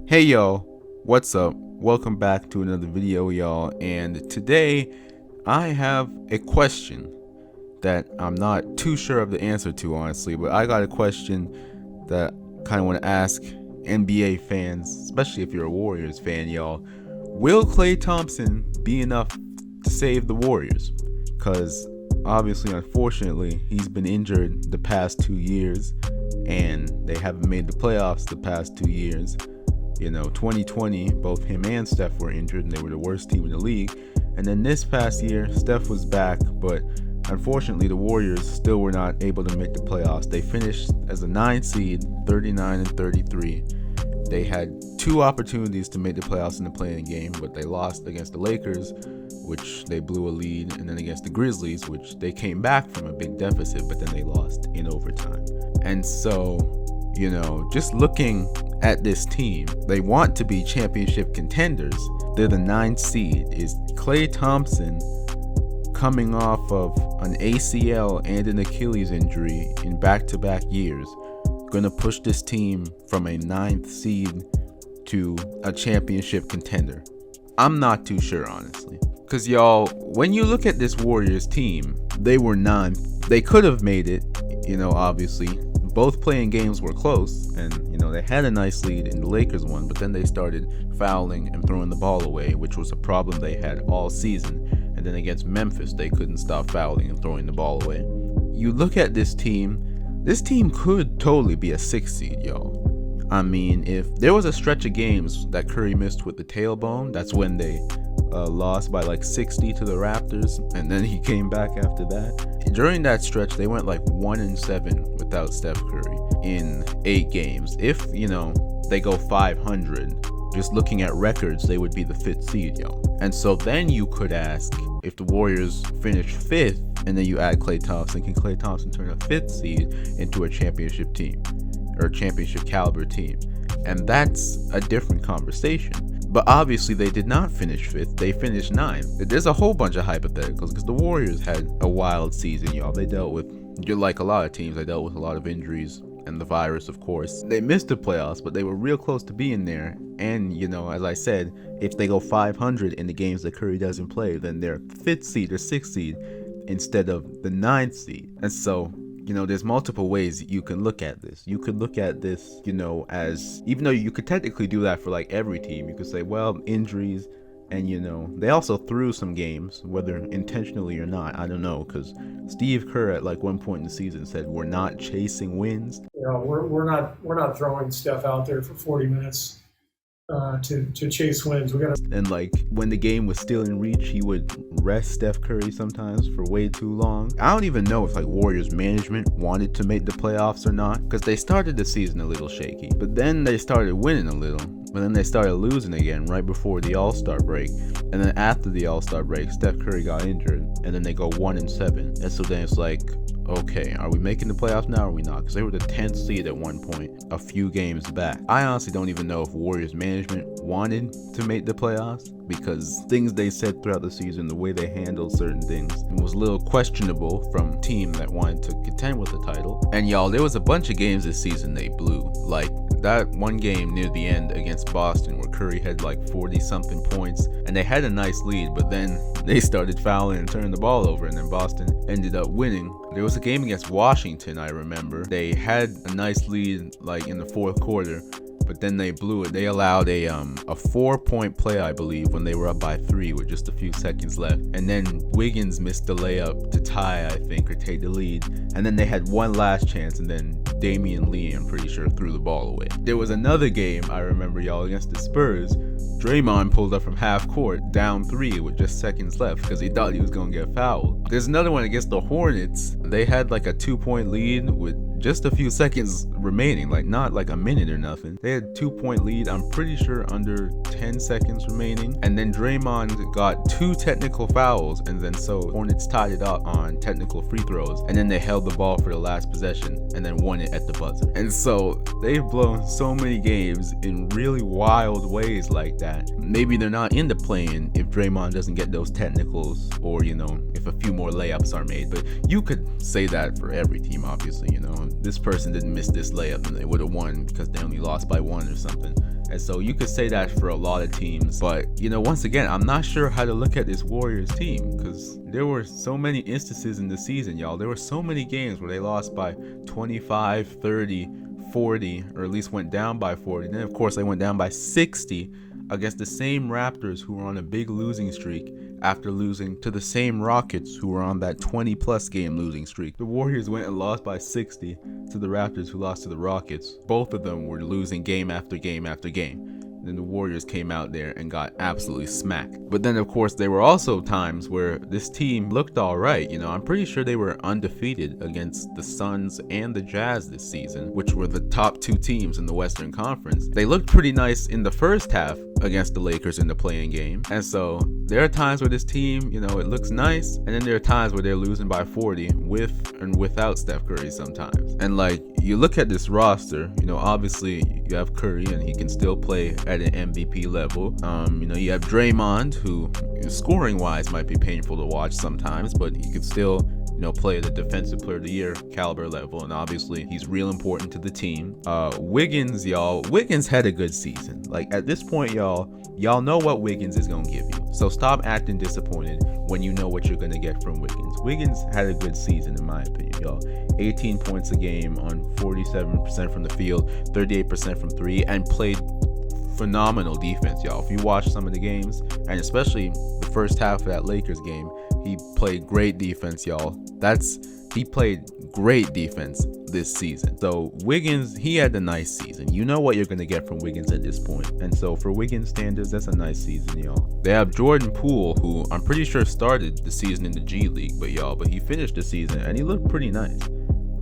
Hey y'all, what's up? Welcome back to another video, y'all. And today I have a question that I'm not too sure of the answer to, honestly, but I got a question that I kind of want to ask NBA fans, especially if you're a Warriors fan, y'all. Will Klay Thompson be enough to save the Warriors? Because obviously, unfortunately, he's been injured the past 2 years and they haven't made the playoffs the past 2 years. You know, 2020, both him and Steph were injured and they were the worst team in the league. And then this past year, Steph was back, but unfortunately the Warriors still were not able to make the playoffs. They finished as a 9 seed, 39-33. They had 2 opportunities to make the playoffs in the play-in game, but they lost against the Lakers, which they blew a lead, and then against the Grizzlies, which they came back from a big deficit, but then they lost in overtime. And so, you know, just looking at this team, they want to be championship contenders. They're the 9th seed. Is Klay Thompson, coming off of an ACL and an Achilles injury in back-to-back years, gonna push this team from a 9th seed to a championship contender? I'm not too sure, honestly. Because y'all, when you look at this Warriors team, they were 9th. They could have made it, you know, obviously. Both playing games were close, and you know, they had a nice lead in the Lakers one, but then they started fouling and throwing the ball away, which was a problem they had all season. And then against Memphis, they couldn't stop fouling and throwing the ball away. You look at this team could totally be a 6th seed, y'all. I mean, if there was a stretch of games that Curry missed with the tailbone, that's when they lost by like 60 to the Raptors, and then he came back after that. During that stretch, they went like 1-7 without Steph Curry in 8 games. If, you know, they go 500, just looking at records, they would be the 5th seed, yo. And so then you could ask, if the Warriors finish 5th, and then you add Klay Thompson, can Klay Thompson turn a 5th seed into a championship team, or a championship caliber team? And that's a different conversation. But obviously they did not finish 5th, they finished 9th. There's a whole bunch of hypotheticals because the Warriors had a wild season, y'all. They dealt with, like a lot of teams, they dealt with a lot of injuries and the virus, of course. They missed the playoffs, but they were real close to being there. And, you know, as I said, if they go 500 in the games that Curry doesn't play, then they're 5th seed or 6th seed instead of the 9th seed. And so, you know, there's multiple ways you can look at this. You could look at this, you know, as, even though you could technically do that for like every team, you could say, well, injuries, and you know, they also threw some games, whether intentionally or not, I don't know, because Steve Kerr at like one point in the season said, we're not chasing wins. You know, we're not throwing Steph out there for 40 minutes to chase wins. We gotta. And like when the game was still in reach, he would rest Steph Curry sometimes for way too long. I don't even know if like Warriors management wanted to make the playoffs or not, because they started the season a little shaky, but then they started winning a little, but then they started losing again right before the All-Star break. And then after the All-Star break, Steph Curry got injured, and then they go 1-7. And so then it's like, okay, are we making the playoffs now or are we not? Because they were the 10th seed at one point, a few games back. I honestly don't even know if Warriors management wanted to make the playoffs, because things they said throughout the season, the way they handled certain things, was a little questionable from a team that wanted to contend with the title. And y'all, there was a bunch of games this season they blew. Like that one game near the end against Boston where Curry had like 40-something points and they had a nice lead, but then they started fouling and turning the ball over, and then Boston ended up winning. There was a game against Washington, I remember. They had a nice lead like in the 4th quarter, but then they blew it. They allowed a 4-point play, I believe, when they were up by 3 with just a few seconds left. And then Wiggins missed the layup to tie, I think, or take the lead. And then they had one last chance, and then Damian Lee, I'm pretty sure, threw the ball away. There was another game, I remember, y'all, against the Spurs. Draymond pulled up from half court, down 3 with just seconds left because he thought he was going to get fouled. There's another one against the Hornets. They had like a 2-point lead with just a few seconds remaining, like not like a minute or nothing. They had 2-point lead, I'm pretty sure under 10 seconds remaining, and then Draymond got 2 technical fouls, and then so Hornets tied it up on technical free throws, and then they held the ball for the last possession and then won it at the buzzer. And so they've blown so many games in really wild ways like that. Maybe they're not in the play-in if Draymond doesn't get those technicals, or you know, if a few more layups are made. But you could say that for every team, obviously. You know, this person didn't miss this layup and they would have won because they only lost by 1 or something. And so you could say that for a lot of teams. But, you know, once again, I'm not sure how to look at this Warriors team, because there were so many instances in the season, y'all. There were so many games where they lost by 25, 30, 40, or at least went down by 40. And then, of course, they went down by 60 against the same Raptors who were on a big losing streak after losing to the same Rockets who were on that 20-plus game losing streak. The Warriors went and lost by 60 to the Raptors who lost to the Rockets. Both of them were losing game after game after game. Then the Warriors came out there and got absolutely smacked. But then, of course, there were also times where this team looked all right. You know, I'm pretty sure they were undefeated against the Suns and the Jazz this season, which were the top 2 teams in the Western Conference. They looked pretty nice in the first half against the Lakers in the play-in game. And so there are times where this team, you know, it looks nice, and then there are times where they're losing by 40 with and without Steph Curry sometimes. And like, you look at this roster, you know, obviously you have Curry and he can still play at an MVP level. You know, you have Draymond, who scoring wise might be painful to watch sometimes, but he can still, you know, play at a defensive player of the year caliber level, and obviously he's real important to the team. Wiggins, y'all, Wiggins had a good season. Like, at this point, y'all know what Wiggins is gonna give you, so stop acting disappointed when you know what you're gonna get from Wiggins. Wiggins had a good season in my opinion, y'all. 18 points a game on 47% from the field, 38% from 3, and played phenomenal defense, y'all. If you watch some of the games, and especially the first half of that Lakers game, he played great defense, y'all. He played great defense this season. So Wiggins, he had a nice season. You know what you're going to get from Wiggins at this point. And so for Wiggins standards, that's a nice season, y'all. They have Jordan Poole, who I'm pretty sure started the season in the G League, but he finished the season and he looked pretty nice.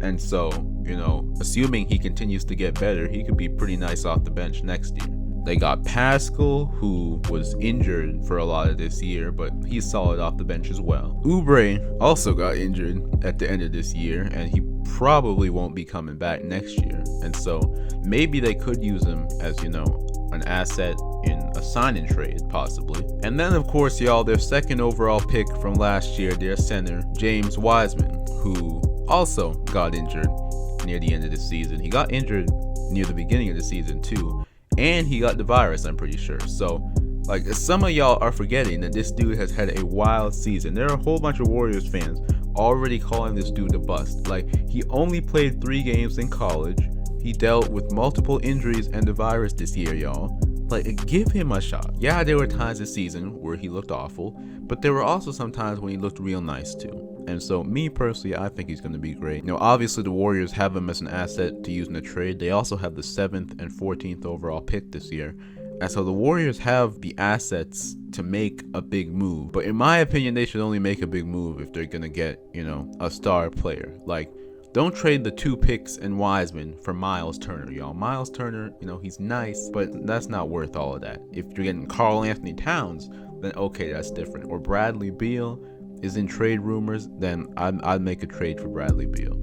And so, you know, assuming he continues to get better, he could be pretty nice off the bench next year. They got Pascal, who was injured for a lot of this year, but he's solid off the bench as well. Oubre also got injured at the end of this year, and he probably won't be coming back next year. And so maybe they could use him as, you know, an asset in a sign-and trade, possibly. And then, of course, y'all, their second overall pick from last year, their center, James Wiseman, who also got injured near the end of the season. He got injured near the beginning of the season, too. And he got the virus, I'm pretty sure. So, like, some of y'all are forgetting that this dude has had a wild season. There are a whole bunch of Warriors fans already calling this dude a bust. Like, he only played 3 games in college. He dealt with multiple injuries and the virus this year, y'all. Like, give him a shot. Yeah, there were times this season where he looked awful, but there were also some times when he looked real nice too. And so, me personally, I think he's going to be great. You know, obviously the Warriors have him as an asset to use in a trade. They also have the 7th and 14th overall pick this year. And so the Warriors have the assets to make a big move. But in my opinion, they should only make a big move if they're going to get, you know, a star player. Like, don't trade the 2 picks and Wiseman for Miles Turner, y'all. Miles Turner, you know, he's nice, but that's not worth all of that. If you're getting Karl Anthony Towns, then okay, that's different. Or Bradley Beal is in trade rumors, then I'd make a trade for Bradley Beal.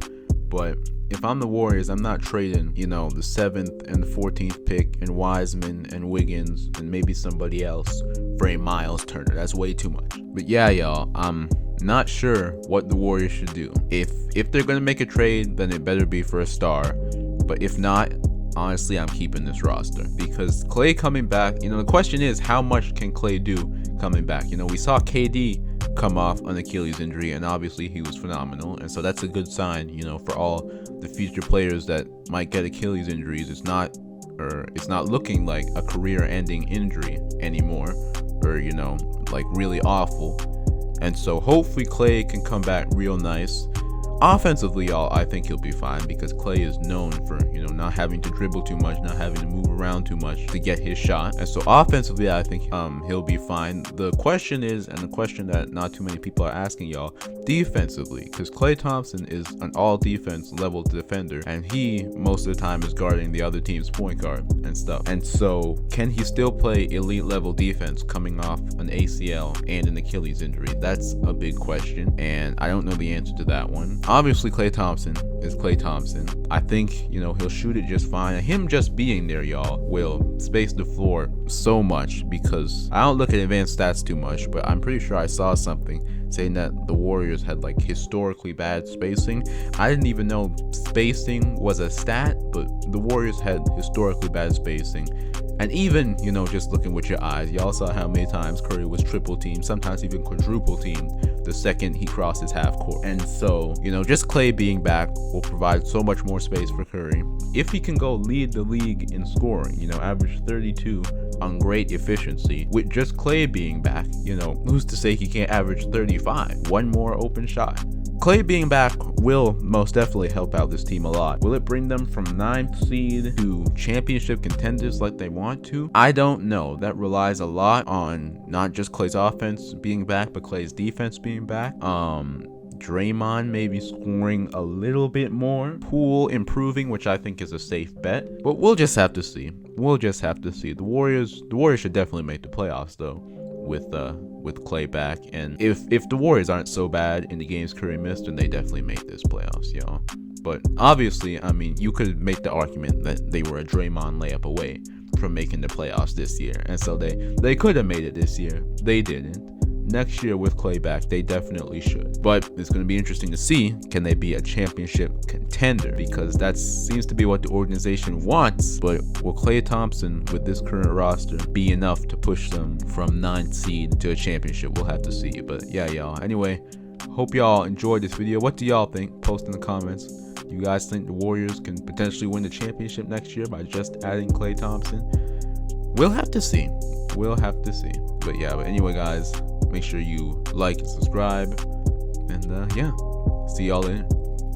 But if I'm the Warriors, I'm not trading, you know, the 7th and the 14th pick and Wiseman and Wiggins and maybe somebody else for a Miles Turner. That's way too much. But yeah, y'all, I'm not sure what the Warriors should do. If they're going to make a trade, then it better be for a star. But if not, honestly, I'm keeping this roster. Because Klay coming back, you know, the question is, how much can Klay do coming back? You know, we saw KD come off an Achilles injury, and obviously he was phenomenal. And so that's a good sign, you know, for all the future players that might get Achilles injuries. It's not looking like a career-ending injury anymore, or, you know, like really awful. And so hopefully Klay can come back real nice. Offensively, y'all, I think he'll be fine because Klay is known for, you know, not having to dribble too much, not having to move around too much to get his shot. And so offensively, I think he'll be fine. The question is, and the question that not too many people are asking y'all, defensively, because Klay Thompson is an all defense level defender, and he most of the time is guarding the other team's point guard and stuff. And so can he still play elite level defense coming off an ACL and an Achilles injury? That's a big question, and I don't know the answer to that one. Obviously, Klay Thompson is Klay Thompson. I think, you know, he'll shoot it just fine. And him just being there, y'all, will space the floor so much, because I don't look at advanced stats too much, but I'm pretty sure I saw something saying that the Warriors had like historically bad spacing. I didn't even know spacing was a stat, but the Warriors had historically bad spacing. And even, you know, just looking with your eyes, y'all saw how many times Curry was triple teamed, sometimes even quadruple teamed the second he crosses half court. And so, you know, just Klay being back will provide so much more space for Curry. If he can go lead the league in scoring, you know, average 32 on great efficiency, with just Klay being back, you know, who's to say he can't average 35? One more open shot. Klay being back will most definitely help out this team a lot. Will it bring them from 9th seed to championship contenders like they want to? I don't know. That relies a lot on not just Klay's offense being back, but Klay's defense being back. Draymond maybe scoring a little bit more. Poole improving, which I think is a safe bet. But we'll just have to see. We'll just have to see. The Warriors should definitely make the playoffs though, with Klay back. And if the Warriors aren't so bad in the games Curry missed, then they definitely make this playoffs, y'all. But obviously, I mean, you could make the argument that they were a Draymond layup away from making the playoffs this year, and so they could have made it this year. They didn't. Next year with Klay back, they definitely should. But it's going to be interesting to see, can they be a championship contender? Because that seems to be what the organization wants. But will Klay Thompson, with this current roster, be enough to push them from 9th seed to a championship? We'll have to see. But yeah, y'all. Anyway, hope y'all enjoyed this video. What do y'all think? Post in the comments. You guys think the Warriors can potentially win the championship next year by just adding Klay Thompson? We'll have to see. We'll have to see. But yeah, but anyway, guys, make sure you like and subscribe. And yeah, see y'all in